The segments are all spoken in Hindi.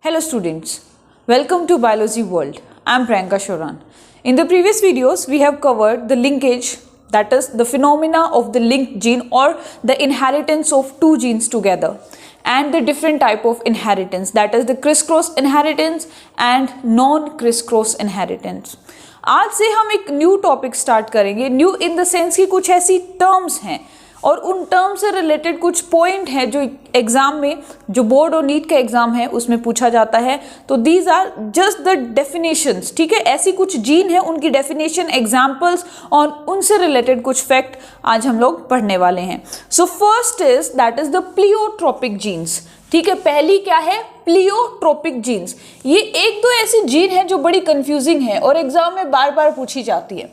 Hello students, welcome to Biology World. I am Priyanka Shoran. In the previous videos, we have covered the linkage, that is the phenomena of the linked gene or the inheritance of two genes together, and the different type of inheritance, that is the crisscross inheritance and non-crisscross inheritance. आज से हम एक न्यू टॉपिक स्टार्ट करेंगे. न्यू इन द सेंस कि कुछ ऐसी टर्म्स हैं और उन टर्म से रिलेटेड कुछ पॉइंट हैं जो एग्जाम में, जो बोर्ड और नीट का एग्जाम है उसमें पूछा जाता है. तो these are just the definitions. ठीक है, ऐसी कुछ जीन है, उनकी डेफिनेशन, एग्जाम्पल्स और उनसे रिलेटेड कुछ फैक्ट आज हम लोग पढ़ने वाले हैं. So first is that is the pleiotropic genes. ठीक है, पहली क्या है? Pleiotropic genes. ये एक दो ऐसी जीन है जो बड़ी कंफ्यूजिंग है और एग्जाम में बार बार पूछी जाती है.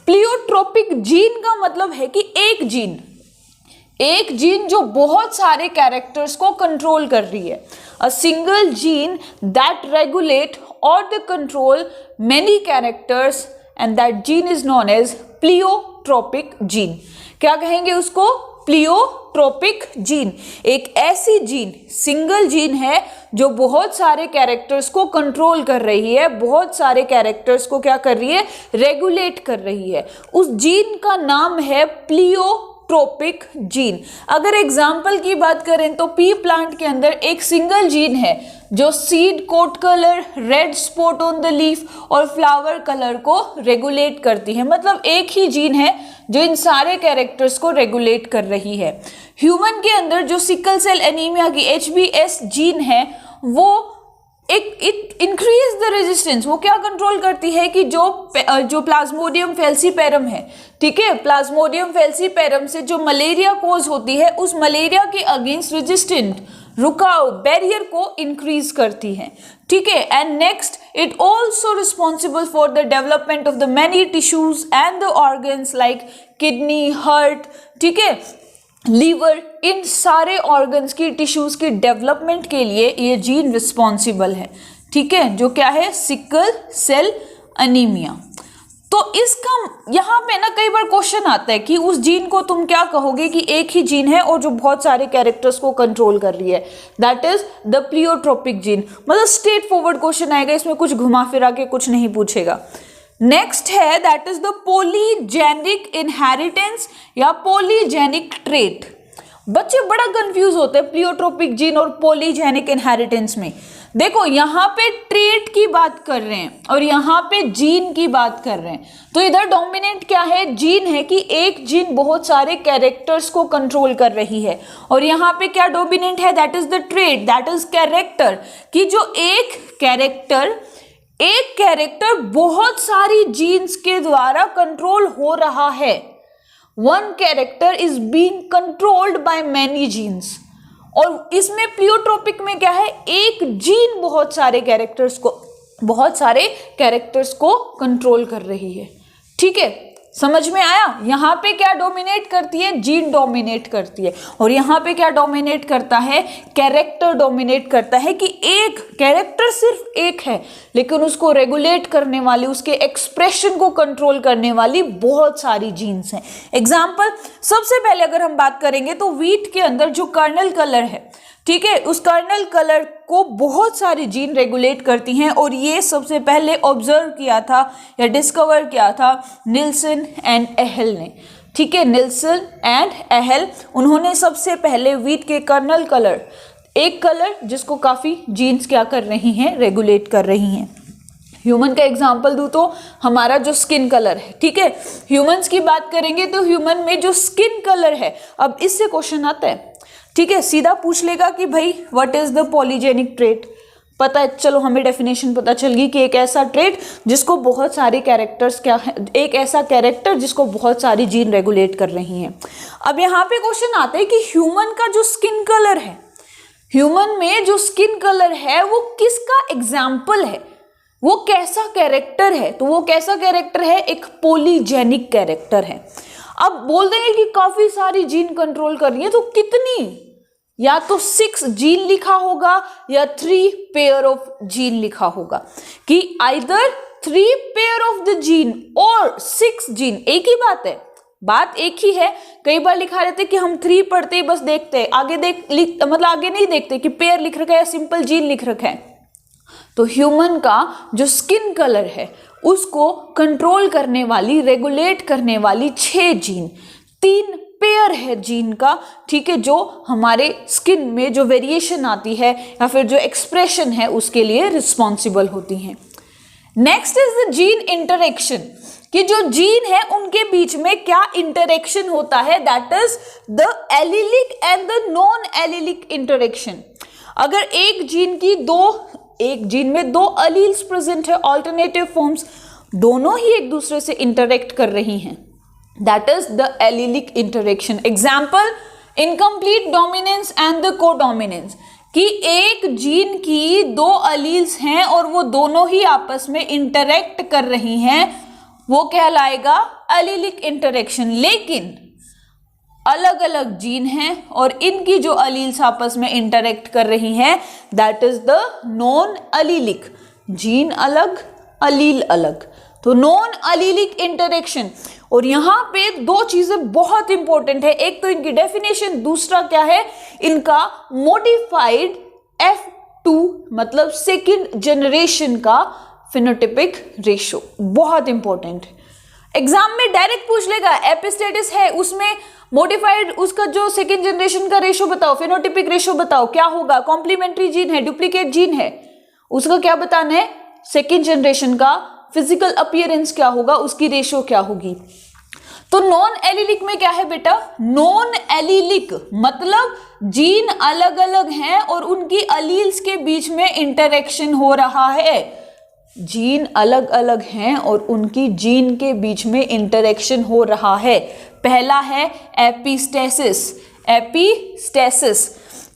प्लियोट्रोपिक जीन का मतलब है कि एक जीन जो बहुत सारे कैरेक्टर्स को कंट्रोल कर रही है. A single gene that regulate और the control many characters and that gene is known as pleiotropic gene. क्या कहेंगे उसको? Pleiotropic gene. एक ऐसी जीन, सिंगल जीन है जो बहुत सारे कैरेक्टर्स को कंट्रोल कर रही है, बहुत सारे कैरेक्टर्स को क्या कर रही है? रेगुलेट कर रही है. उस जीन का नाम है प्लियोट्रोपिक जीन. अगर एग्जाम्पल की बात करें तो पी प्लांट के अंदर एक सिंगल जीन है जो seed coat colour, red spot on the leaf और फ्लावर कलर को रेगुलेट करती है. मतलब एक ही जीन है जो इन सारे कैरेक्टर्स को रेगुलेट कर रही है. ह्यूमन के अंदर जो सिकल सेल एनीमिया की HbS जीन है वो इट इंक्रीज द रेजिस्टेंस. वो क्या कंट्रोल करती है कि जो प्लाज्मोडियम फेल्सीपेरम है, ठीक है, प्लाज्मोडियम फेल्सीपेरम से जो मलेरिया कोज होती है उस मलेरिया के अगेंस्ट रेजिस्टेंट, रुकाव, बैरियर को इंक्रीज करती है. ठीक है, and next it also responsible for the development of the many tissues and the organs like kidney, heart, ठीक है, लीवर. इन सारे ऑर्गन्स की, टिश्यूज की डेवलपमेंट के लिए ये जीन रिस्पॉन्सिबल है. ठीक है, जो क्या है? Sickle cell anaemia. तो इसका यहाँ पे ना कई बार क्वेश्चन आता है कि उस जीन को तुम क्या कहोगे कि एक ही जीन है और जो बहुत सारे कैरेक्टर्स को कंट्रोल कर रही है, that is the pleiotropic gene. मतलब स्ट्रेट फॉरवर्ड क्वेश्चन आएगा, इसमें कुछ घुमा फिरा के कुछ नहीं पूछेगा. नेक्स्ट है that is the polygenic inheritance या पॉलीजेनिक ट्रेट. बच्चे बड़ा कंफ्यूज होते हैं प्लियोट्रोपिक जीन और पॉलीजेनिक इनहेरिटेंस में. देखो, यहाँ पे ट्रेट की बात कर रहे हैं और यहाँ पे जीन की बात कर रहे हैं. तो इधर डोमिनेंट क्या है? जीन है कि एक जीन बहुत सारे कैरेक्टर्स को कंट्रोल कर रही है. और यहाँ पे क्या डोमिनेंट है? That is the trait, that is character. कि जो एक कैरेक्टर बहुत सारी जीन्स के द्वारा कंट्रोल हो रहा है. One character is being controlled by many genes. और इसमें प्लियोट्रोपिक में क्या है? एक जीन बहुत सारे कैरेक्टर्स को कंट्रोल कर रही है. ठीक है, समझ में आया? यहाँ पे क्या डोमिनेट करती है? जीन डोमिनेट करती है. और यहाँ पे क्या डोमिनेट करता है? कैरेक्टर डोमिनेट करता है. कि एक कैरेक्टर सिर्फ एक है लेकिन उसको रेगुलेट करने वाली, उसके एक्सप्रेशन को कंट्रोल करने वाली बहुत सारी जीन्स हैं. एग्जाम्पल, सबसे पहले अगर हम बात करेंगे तो व्हीट के अंदर जो कर्नल कलर है, ठीक है, उस कर्नल कलर को बहुत सारी जीन रेगुलेट करती हैं. और ये सबसे पहले ऑब्जर्व किया था या डिस्कवर किया था निल्सन एंड एहेल ने. ठीक है, निल्सन एंड एहेल, उन्होंने सबसे पहले व्हीट के कर्नल कलर, एक कलर जिसको काफ़ी जीन्स क्या कर रही हैं? रेगुलेट कर रही हैं. ह्यूमन का एग्जाम्पल दूँ तो हमारा जो स्किन कलर है, ठीक है, ह्यूमन्स की बात करेंगे तो ह्यूमन में जो स्किन कलर है, अब इससे क्वेश्चन आता है. ठीक है, सीधा पूछ लेगा कि भाई what is the polygenic trait. पता है, चलो हमें डेफिनेशन पता चल गई कि एक ऐसा ट्रेट जिसको बहुत सारे कैरेक्टर्स, क्या है, एक ऐसा कैरेक्टर जिसको बहुत सारी जीन रेगुलेट कर रही हैं. अब यहाँ पे क्वेश्चन आता है कि ह्यूमन का जो स्किन कलर है, ह्यूमन में जो स्किन कलर है वो किसका एग्जाम्पल है? वो कैसा कैरेक्टर है? तो वो कैसा कैरेक्टर है? एक पॉलीजेनिक कैरेक्टर है. अब बोल देंगे कि काफी सारी जीन कंट्रोल कर रही है, तो कितनी? या तो 6 जीन लिखा होगा या 3 पेयर ऑफ जीन लिखा होगा. कि either 3 pair of the gene और 6 जीन. एक ही बात है, बात एक ही है. कई बार लिखा रहता है कि हम 3 पढ़ते ही बस देखते हैं, आगे मतलब आगे नहीं देखते कि पेयर लिख रखा है या सिंपल जीन लिख रखा है. तो ह्यूमन का जो स्किन कलर है उसको कंट्रोल करने वाली, रेगुलेट करने वाली 6 जीन, 3 पेयर है जीन का, ठीक है, जो हमारे स्किन में जो वेरिएशन आती है या फिर जो एक्सप्रेशन है उसके लिए रिस्पॉन्सिबल होती हैं। Next is the gene interaction, कि जो जीन है उनके बीच में क्या इंटरेक्शन होता है, that is the allylic and the non allylic interaction. अगर एक जीन में 2 अलील्स प्रेजेंट है, ऑल्टरनेटिव फॉर्म्स, दोनों ही एक दूसरे से इंटरेक्ट कर रही हैं, that is the allylic interaction. Example, incomplete dominance and the codominance, कि एक जीन की 2 अलील्स हैं और वो दोनों ही आपस में इंटरेक्ट कर रही हैं, वो कहलाएगा एलिलिक इंटरेक्शन। लेकिन अलग अलग जीन हैं और इनकी जो अलील्स आपस में इंटरेक्ट कर रही हैं, that is the non allelic. Gene अलग, अलील अलग, तो नॉन अलीलिक इंटरेक्शन। और यहां पे 2 चीजें बहुत इंपॉर्टेंट है, एक तो इनकी डेफिनेशन, दूसरा क्या है, इनका मॉडिफाइड F2 मतलब सेकंड जनरेशन का फिनोटिपिक रेशो, बहुत इंपॉर्टेंट है। एग्जाम में डायरेक्ट पूछ लेगा, एपिस्टेटिस है उसमें मॉडिफाइड, उसका जो सेकंड जनरेशन का रेशो बताओ, फिनोटिपिक रेशो बताओ, क्या होगा, कॉम्प्लीमेंट्री जीन है, डुप्लीकेट जीन है, उसका क्या बताना है, सेकंड जनरेशन का फिजिकल अपीयरेंस क्या होगा, उसकी रेशो क्या होगी। तो नॉन एलिलिक में क्या है बेटा, नॉन एलिलिक मतलब जीन अलग अलग हैं और उनकी अलील्स के बीच में इंटरेक्शन हो रहा है। जीन अलग अलग हैं और उनकी जीन के बीच में इंटरेक्शन हो रहा है। पहला है एपिस्टेसिस। एपिस्टेसिस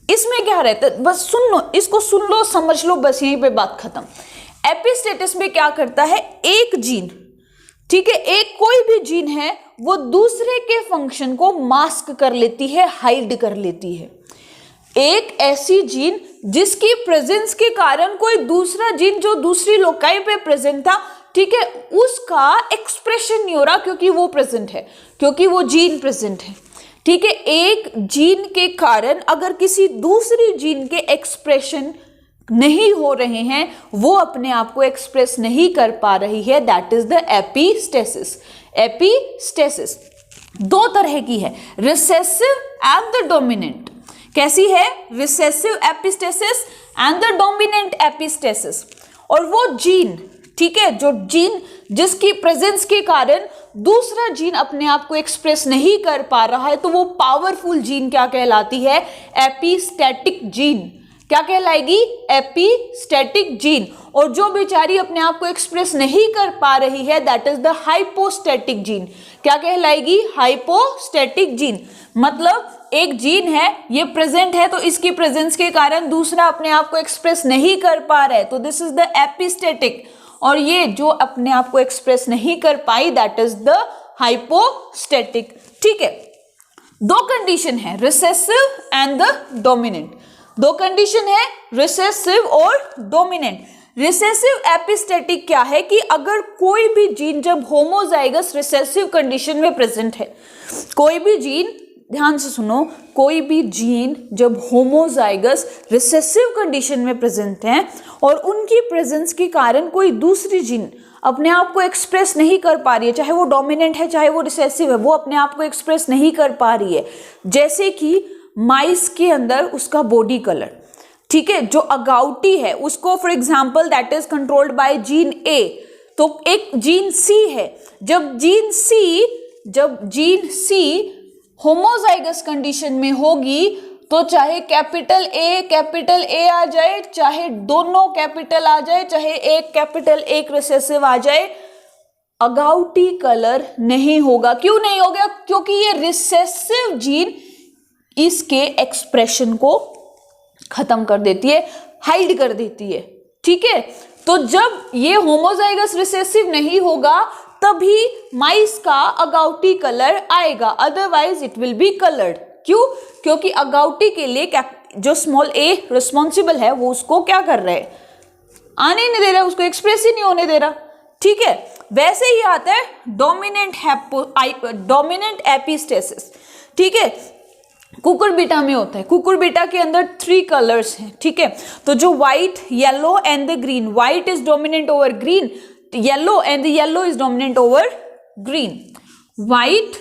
इसमें क्या रहता है, बस सुन लो, इसको सुन लो, समझ लो, बस यहीं पे बात खत्म। एपिस्टेटिस में क्या करता है, एक जीन, ठीक है, एक कोई भी जीन है वो दूसरे के फंक्शन को मास्क कर लेती है, हाइड कर लेती है। एक ऐसी जीन जिसकी प्रेजेंस के कारण कोई दूसरा जीन जो दूसरी लोकाई पे प्रेजेंट था, ठीक है, उसका एक्सप्रेशन नहीं हो रहा क्योंकि वो प्रेजेंट है, क्योंकि वो जीन प्रेजेंट है, ठीक है। एक जीन के कारण अगर किसी दूसरी जीन के एक्सप्रेशन नहीं हो रहे हैं, वो अपने आप को एक्सप्रेस नहीं कर पा रही है, that is the epistasis. Epistasis 2 तरह की है, रिसेसिव एंड द डोमिनेंट। कैसी है, recessive epistasis and the dominant epistasis. और वो जीन, ठीक है, जो जीन जिसकी प्रेजेंस के कारण दूसरा जीन अपने आप को एक्सप्रेस नहीं कर पा रहा है, तो वो पावरफुल जीन क्या कहलाती है, एपिस्टेटिक जीन। क्या कहलाएगी, एपिस्टेटिक जीन। और जो बेचारी अपने आप को एक्सप्रेस नहीं कर पा रही है, that is the hypostatic gene. क्या कहलाएगी, हाइपोस्टेटिक जीन। मतलब एक जीन है, ये प्रेजेंट है, तो इसकी प्रेजेंस के कारण दूसरा अपने आप को एक्सप्रेस नहीं कर पा रहा है, तो दिस इज द एपिस्टेटिक। और ये जो अपने आप को एक्सप्रेस नहीं कर पाई, दैट इज द हाइपोस्टेटिक, ठीक है। 2 कंडीशन है, recessive and the dominant. 2 condition है, रिसेसिव और डोमिनेंट। रिसेसिव एपिस्टेटिक क्या है कि अगर कोई भी जीन जब होमोजाइगस रिसेसिव कंडीशन में प्रेजेंट है, कोई भी जीन, ध्यान से सुनो, कोई भी जीन जब होमोजाइगस रिसेसिव कंडीशन में प्रेजेंट है और उनकी प्रेजेंस के कारण कोई दूसरी जीन अपने आप को एक्सप्रेस नहीं कर पा रही है, चाहे वो डोमिनेंट है चाहे वो रिसेसिव है, वो अपने आप को एक्सप्रेस नहीं कर पा रही है। जैसे कि माइस के अंदर उसका बॉडी कलर, ठीक है, जो अगाउटी है उसको for example that is controlled by gene A, तो एक जीन सी है, जब जीन सी होमोजाइगस कंडीशन में होगी, तो चाहे कैपिटल ए आ जाए, चाहे दोनों कैपिटल आ जाए, चाहे एक कैपिटल एक रिसेसिव आ जाए, अगाउटी कलर नहीं होगा। क्यों नहीं होगा, क्योंकि ये रिसेसिव जीन इसके एक्सप्रेशन को खत्म कर देती है, हाइड कर देती है, ठीक है। तो जब ये होमोजाइगस रिसेसिव नहीं होगा तभी माइस का अगाउटी कलर आएगा, otherwise it will be coloured. क्यों, क्योंकि अगाउटी के लिए जो स्मॉल ए रिस्पॉन्सिबल है वो उसको क्या कर रहा है, आने ही नहीं दे रहा, उसको एक्सप्रेस ही नहीं होने दे रहा, ठीक है। वैसे ही आता है डोमिनेंट एपिस्टेसिस, ठीक है। कुकुरबिटा में होता है। कुकुरबिटा के अंदर 3 कलर्स हैं, ठीक है। तो जो white, yellow and the green, white is dominant over green, yellow and the yellow is dominant over green. White,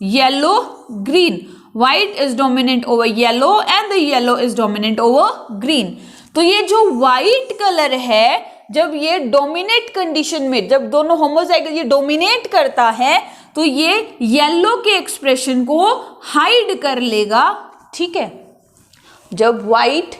yellow, green, white is dominant over yellow and the yellow is dominant over green. तो ये जो व्हाइट कलर है, जब ये डोमिनेट कंडीशन में, जब दोनों होमोजाइगस ये डोमिनेट करता है, तो ये येलो के एक्सप्रेशन को हाइड कर लेगा, ठीक है। जब व्हाइट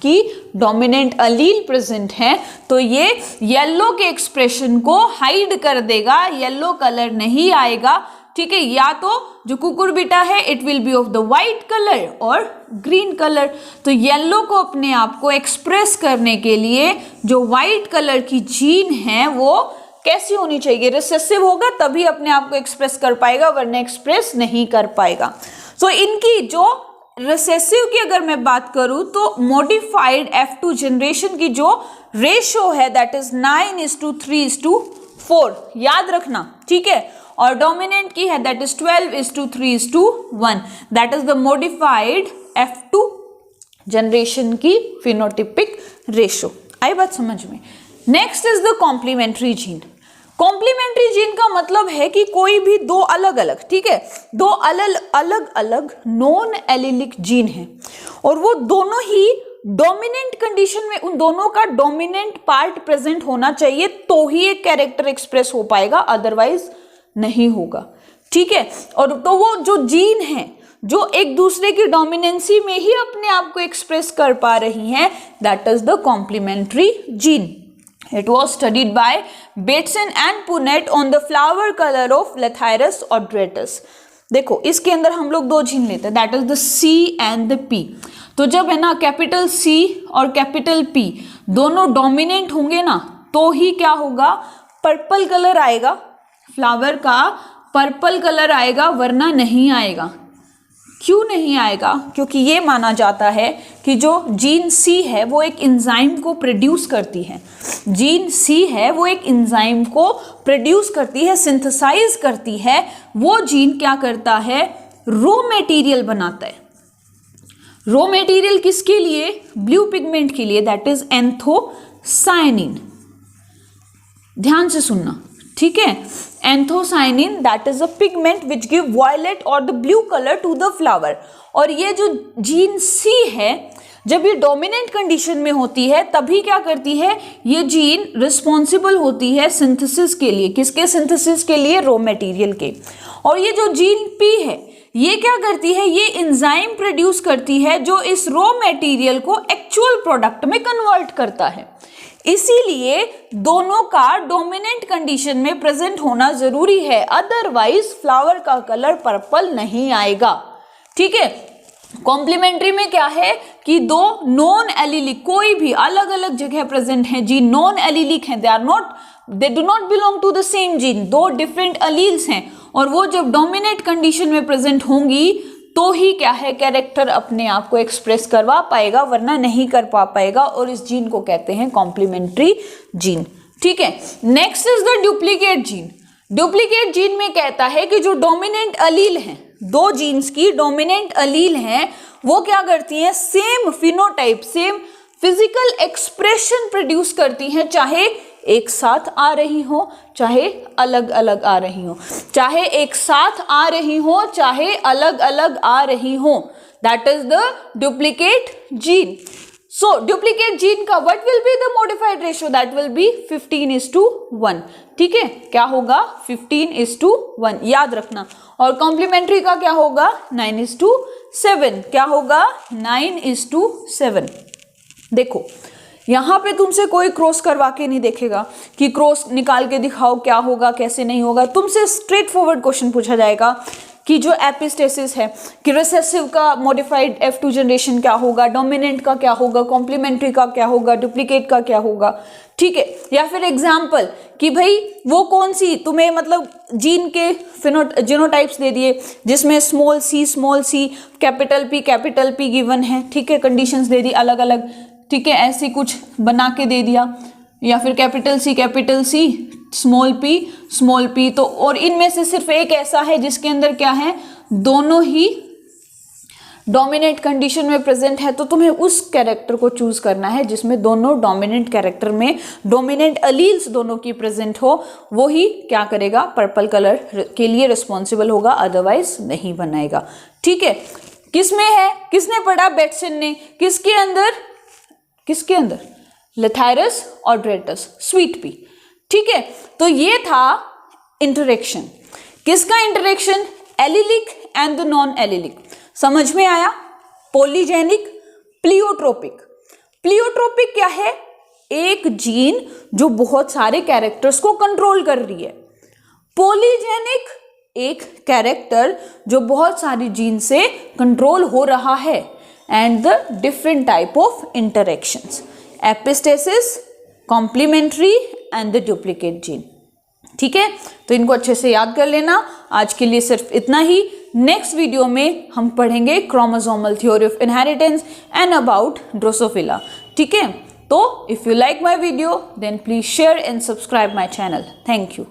की डोमिनेंट अलील प्रेजेंट है तो ये येलो के एक्सप्रेशन को हाइड कर देगा, येलो कलर नहीं आएगा, ठीक है। या तो जो कुकुरबिटा है it will be of the white colour और ग्रीन कलर। तो येलो को अपने आप को एक्सप्रेस करने के लिए जो व्हाइट कलर की जीन है वो कैसी होनी चाहिए, रिसेसिव होगा तभी अपने आप को एक्सप्रेस कर पाएगा, वरना एक्सप्रेस नहीं कर पाएगा। सो इनकी जो रिसेसिव की अगर मैं बात करूं तो मॉडिफाइड F2 जनरेशन की जो रेशो है दैट इज 9:3:4, याद रखना, ठीक है। और डोमिनेंट की है that is 12:3:1, that is the modified F2 generation की फिनोटिपिक रेशो। आई बात समझ में। Next is the complementary gene. Complementary gene का मतलब है कि कोई भी दो अलग अलग, ठीक है, दो अलग अलग नॉन एलिलिक जीन है और वो दोनों ही डोमिनेंट कंडीशन में, उन दोनों का डोमिनेंट पार्ट प्रेजेंट होना चाहिए तो ही एक कैरेक्टर एक्सप्रेस हो पाएगा, अदरवाइज नहीं होगा, ठीक है। और तो वो जो जीन है जो एक दूसरे की डोमिनेंसी में ही अपने आप को एक्सप्रेस कर पा रही हैं, that is the complementary gene. It was studied by Bateson and Punnett on the flower color of Lathyrus oderatus. देखो इसके अंदर हम लोग 2 जीन लेते हैं, that is the C and the P। तो जब है ना कैपिटल C और कैपिटल P दोनों डोमिनेंट होंगे ना तो ही क्या होगा, पर्पल कलर आएगा, फ्लावर का पर्पल कलर आएगा, वरना नहीं आएगा। क्यों नहीं आएगा? क्योंकि ये माना जाता है कि जो जीन सी है वो एक एंजाइम को प्रोड्यूस करती है, जीन सी है वो एक एंजाइम को प्रोड्यूस करती है, सिंथेसाइज करती है। वो जीन क्या करता है, रॉ मटेरियल बनाता है। रॉ मटेरियल किसके लिए? ब्लू पिगमेंट के लिए, दैट इज एंथोसायनिन। ध्यान से सुनना, ठीक है। Anthocyanin that is a pigment which give violet और the blue colour to the flower. और ये जो जीन सी है जब ये डोमिनेंट कंडीशन में होती है तभी क्या करती है, ये जीन रिस्पॉन्सिबल होती है सिंथेसिस के लिए। किसके सिंथेसिस के लिए? रॉ मटेरियल के। और ये जो जीन पी है ये क्या करती है, ये एंजाइम प्रोड्यूस करती है जो इस रॉ मटेरियल को एक्चुअल प्रोडक्ट में कन्वर्ट करता है। इसीलिए दोनों का डोमिनेंट कंडीशन में प्रेजेंट होना जरूरी है, अदरवाइज फ्लावर का कलर पर्पल नहीं आएगा, ठीक है। कॉम्प्लीमेंट्री में क्या है कि दो नॉन एलिलिक, कोई भी अलग अलग जगह प्रेजेंट है जीन, नॉन एलिलिक हैं, they do not belong to the same gene, दो डिफरेंट अलील्स हैं और वो जब डोमिनेट कंडीशन में प्रेजेंट होंगी तो ही क्या है, कैरेक्टर अपने आप को एक्सप्रेस करवा पाएगा, वरना नहीं कर पाएगा। और इस जीन को कहते हैं कॉम्प्लीमेंट्री जीन, ठीक है। Next is the duplicate gene. Duplicate gene में कहता है कि जो डोमिनेंट अलील हैं, दो जीन्स की डोमिनेंट अलील हैं, वो क्या करती हैं, same phenotype, same physical expression produce करती हैं, चाहे एक साथ आ रही हो चाहे अलग अलग आ रही हो, चाहे एक साथ आ रही हो चाहे अलग अलग आ रही हो, that is the duplicate gene. So duplicate gene का what will be the modified ratio, that will be 15:1, ठीक है। क्या होगा? 15:1, याद रखना। और कॉम्प्लीमेंट्री का क्या होगा? 9:7। क्या होगा? 9:7। देखो यहां पे तुमसे कोई क्रॉस करवा के नहीं देखेगा कि क्रॉस निकाल के दिखाओ क्या होगा कैसे नहीं होगा। तुमसे स्ट्रेट फॉरवर्ड क्वेश्चन पूछा जाएगा कि जो एपिस्टेसिस है, कि रिसेसिव का मॉडिफाइड F2 जनरेशन क्या होगा, डोमिनेंट का क्या होगा, कॉम्प्लीमेंट्री का क्या होगा, डुप्लीकेट का क्या होगा, ठीक है। या फिर एग्जाम्पल कि भाई वो कौन सी तुम्हें मतलब जीन के जीनोटाइप्स दे दिए जिसमें small C capital P given है, ठीक है, कंडीशंस दे दी अलग अलग, ठीक है, ऐसे कुछ बना के दे दिया, या फिर कैपिटल C स्मॉल p। तो और इनमें से सिर्फ एक ऐसा है जिसके अंदर क्या है, दोनों ही डोमिनेट कंडीशन में प्रेजेंट है तो तुम्हें उस कैरेक्टर को चूज करना है जिसमें दोनों डोमिनेंट कैरेक्टर में डोमिनेंट अलील्स दोनों की प्रेजेंट हो, वो ही क्या करेगा, पर्पल कलर के लिए रिस्पॉन्सिबल होगा, अदरवाइज नहीं बनाएगा। ठीक है, किसमें है, किसने पढ़ा बेटसन ने, किसके अंदर लेथायरस और ड्रेटस, स्वीट पी। ठीक है, तो ये था इंटरेक्शन। किसका interaction, allylic and the non allylic. समझ में आया। Polygenic, pleiotropic. प्लियोट्रोपिक क्या है, एक जीन जो बहुत सारे कैरेक्टर्स को कंट्रोल कर रही है। पॉलीजेनिक, एक कैरेक्टर जो बहुत सारी जीन से कंट्रोल हो रहा है। And the different type of interactions, epistasis, complementary and the duplicate gene. ठीक है, तो इनको अच्छे से याद कर लेना। आज के लिए सिर्फ इतना ही। नेक्स्ट वीडियो में हम पढ़ेंगे chromosomal theory of inheritance and about Drosophila. ठीक है, तो if you like my video then please share and subscribe my channel. Thank you.